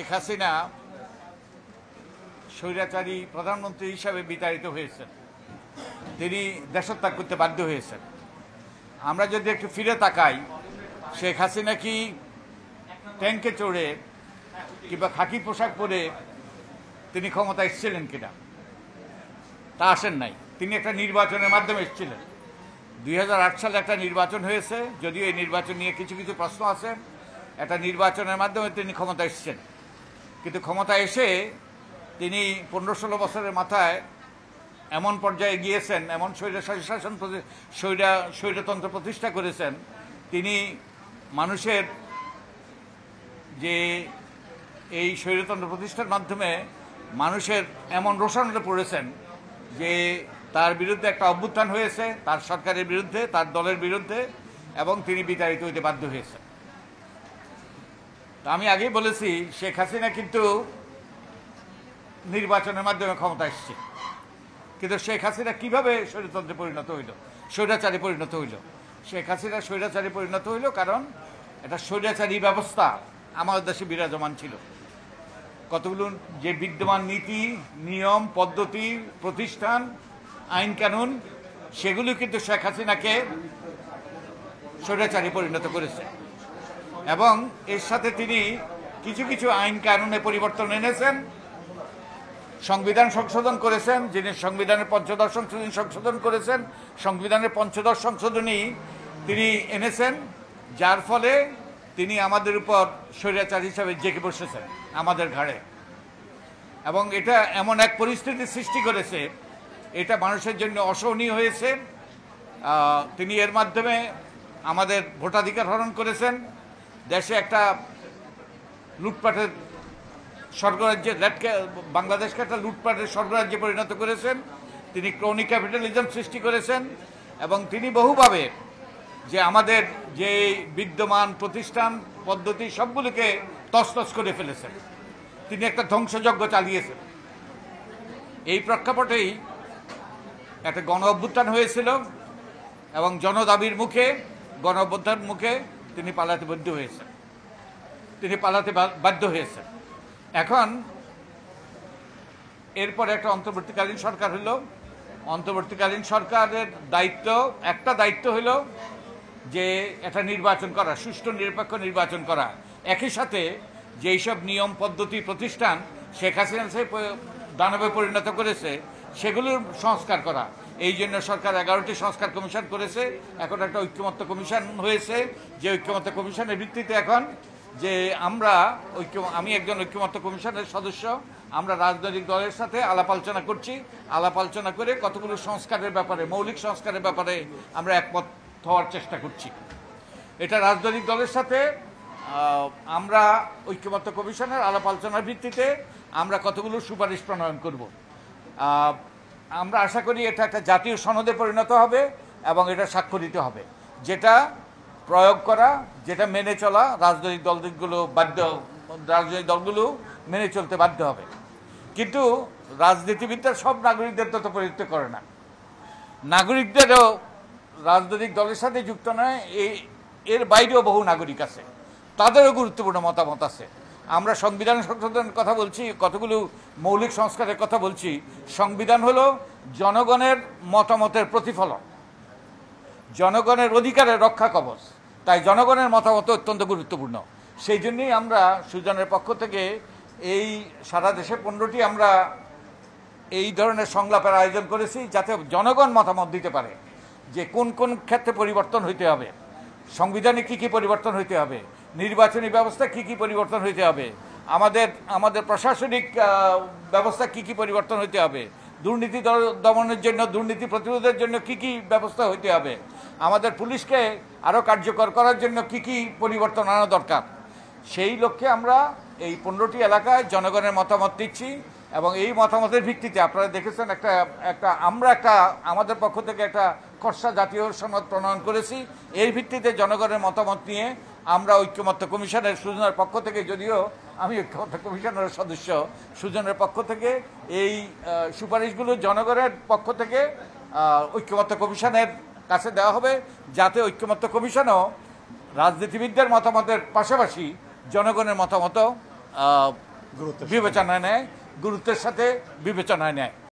শেখ হাসিনা স্বৈরাচারী প্রধানমন্ত্রী হিসাবে বিতাড়িত হয়েছেন, তিনি দেশত্যাগ করতে বাধ্য হয়েছেন। আমরা যদি একটু ফিরে তাকাই, শেখ হাসিনা কি ট্যাঙ্কে চড়ে কিংবা খাকি পোশাক পরে তিনি ক্ষমতা এসেছিলেন কিনা? তা আসেন নাই। তিনি একটা নির্বাচনের মাধ্যমে এসেছিলেন। 2008 সালে একটা নির্বাচন হয়েছে, যদিও এই নির্বাচন নিয়ে কিছু কিছু প্রশ্ন আছে। একটা নির্বাচনের মাধ্যমে তিনি ক্ষমতা এসেছেন, কিন্তু ক্ষমতা এসে তিনি 15-16 বছরের মাথায় এমন পর্যায়ে গিয়েছেন, এমন স্বৈরতন্ত্র প্রতিষ্ঠা করেছেন, তিনি মানুষের যে এই স্বৈরতন্ত্র প্রতিষ্ঠার মাধ্যমে মানুষের এমন রোষানলে পড়েছেন যে তার বিরুদ্ধে একটা অভ্যুত্থান হয়েছে, তার সরকারের বিরুদ্ধে, তার দলের বিরুদ্ধে, এবং তিনি বিতাড়িত হইতে বাধ্য হয়েছেন। তা আমি আগেই বলেছি, শেখ হাসিনা কিন্তু নির্বাচনের মাধ্যমে ক্ষমতা এসেছে, কিন্তু শেখ হাসিনা কিভাবে স্বৈরতন্ত্রে পরিণত হইল, স্বৈরাচারী পরিণত হইল? শেখ হাসিনা স্বৈরাচারী পরিণত হইল কারণ একটা স্বৈরাচারী ব্যবস্থা আমাদের দেশে বিরাজমান ছিল। কতগুলো যে বিদ্যমান নীতি, নিয়ম, পদ্ধতি, প্রতিষ্ঠান, আইন কানুন, সেগুলো কিন্তু শেখ হাসিনাকে স্বৈরাচারী পরিণত করেছে। এবং এর সাথে তিনি কিছু কিছু আইন কানুনে পরিবর্তন এনেছেন, সংবিধান সংশোধন করেছেন। যিনি সংবিধানের ৫ম সংশোধন করেছেন, সংবিধানের ৫ম সংশোধনী তিনি এনেছেন, যার ফলে তিনি আমাদের উপর স্বৈরাচার হিসাবে জেগে বসেছেন আমাদের ঘাড়ে। এবং এটা এমন এক পরিস্থিতির সৃষ্টি করেছে, এটা মানুষের জন্য অসহনীয় হয়েছে। তিনি এর মাধ্যমে আমাদের ভোটাধিকার হরণ করেছেন, দেশে একটা লুটপাটের স্বর্গরাজ্যে, বাংলাদেশকে একটা লুটপাটের স্বর্গরাজ্যে পরিণত করেছেন। তিনি ক্রনি ক্যাপিটালিজম সৃষ্টি করেছেন, এবং তিনি বহুভাবে যে আমাদের যে বিদ্যমান প্রতিষ্ঠান, পদ্ধতি, সবগুলোকে তছনছ করে ফেলেছেন। তিনি একটা ধ্বংসযজ্ঞ চালিয়েছেন। এই প্রেক্ষাপটেই একটা গণ অভ্যুত্থান হয়েছিল, এবং জনদাবির মুখে, গণ অভ্যুত্থানের মুখে তিনি পালাতে বাধ্য হয়েছেন। এখন এরপরে একটা অন্তর্বর্তীকালীন সরকার হলো। অন্তর্বর্তীকালীন সরকারের একটা দায়িত্ব হলো যে একটা নির্বাচন করা, সুষ্ঠু নিরপেক্ষ নির্বাচন করা। একই সাথে যেই সব নিয়ম, পদ্ধতি, প্রতিষ্ঠান শেখ হাসিনা দানবে পরিণত করেছে, সেগুলোর সংস্কার করা। এই জন্য সরকার 11টি সংস্কার কমিশন করেছে। এখন একটা ঐক্যমত্য কমিশন হয়েছে, যে ঐক্যমত্য কমিশনের ভিত্তিতে এখন যে আমি একজন ঐক্যমত্য কমিশনের সদস্য, আমরা রাজনৈতিক দলের সাথে আলাপ আলোচনা করছি। আলাপ আলোচনা করে কতগুলো সংস্কারের ব্যাপারে, মৌলিক সংস্কারের ব্যাপারে আমরা একমত হওয়ার চেষ্টা করছি। এটা রাজনৈতিক দলের সাথে আমরা ঐক্যমত্য কমিশনের আলাপ আলোচনার ভিত্তিতে আমরা কতগুলো সুপারিশ প্রণয়ন করব। আমরা আশা করি এটা একটা জাতীয় সনদে পরিণত হবে, এবং এটা স্বাক্ষরিত হবে, যেটা প্রয়োগ করা, যেটা মেনে চলা রাজনৈতিক দলগুলো মেনে চলতে বাধ্য হবে। কিন্তু রাজনীতিবিদরা সব নাগরিকদের তত পরিচিত করে না। নাগরিকদেরও রাজনৈতিক দলের সাথে যুক্ত নয়, এর বাইরেও বহু নাগরিক আছে, তাদেরও গুরুত্বপূর্ণ মতামত আছে। আমরা সংবিধান সংশোধনের কথা বলছি, কতগুলো মৌলিক সংস্কারের কথা বলছি। সংবিধান হলো জনগণের মতামতের প্রতিফলন, জনগণের অধিকারের রক্ষা কবচ। তাই জনগণের মতামত অত্যন্ত গুরুত্বপূর্ণ। সেই জন্যই আমরা সুজনের পক্ষ থেকে এই সারা দেশে 15টি আমরা এই ধরনের সংলাপের আয়োজন করেছি, যাতে জনগণ মতামত দিতে পারে যে কোন কোন ক্ষেত্রে পরিবর্তন হইতে হবে, সংবিধানে কি কি পরিবর্তন হইতে হবে, নির্বাচনী ব্যবস্থা কি কি পরিবর্তন হইতে হবে, আমাদের প্রশাসনিক ব্যবস্থা কি কি পরিবর্তন হইতে হবে, দুর্নীতি দমনের জন্য, দুর্নীতি প্রতিরোধের জন্য কি কি ব্যবস্থা হইতে হবে, আমাদের পুলিশকে আরও কার্যকর করার জন্য কি কি পরিবর্তন আনা দরকার। সেই লক্ষ্যে আমরা এই 15টি এলাকায় জনগণের মতামত দিচ্ছি, এবং এই মতামতের ভিত্তিতে আপনারা দেখেছেন আমরা আমাদের পক্ষ থেকে একটা খসড়া জাতীয় সনদ প্রণয়ন করেছি। এর ভিত্তিতে জনগণের মতামত নিয়ে আমরা ঐক্যমত্য কমিশনের সুজনের পক্ষ থেকে, যদিও আমি ঐক্যমত্য কমিশনের সদস্য, সুজনের পক্ষ থেকে এই সুপারিশগুলো জনগণের পক্ষ থেকে ঐক্যমত্য কমিশনের কাছে দেওয়া হবে, যাতে ঐক্যমত্য কমিশনও রাজনীতিবিদদের মতামতের পাশাপাশি জনগণের মতামত গুরুত্বের সাথে বিবেচনায় নেয়, গুরুত্বের সাথে বিবেচনায় নেয়।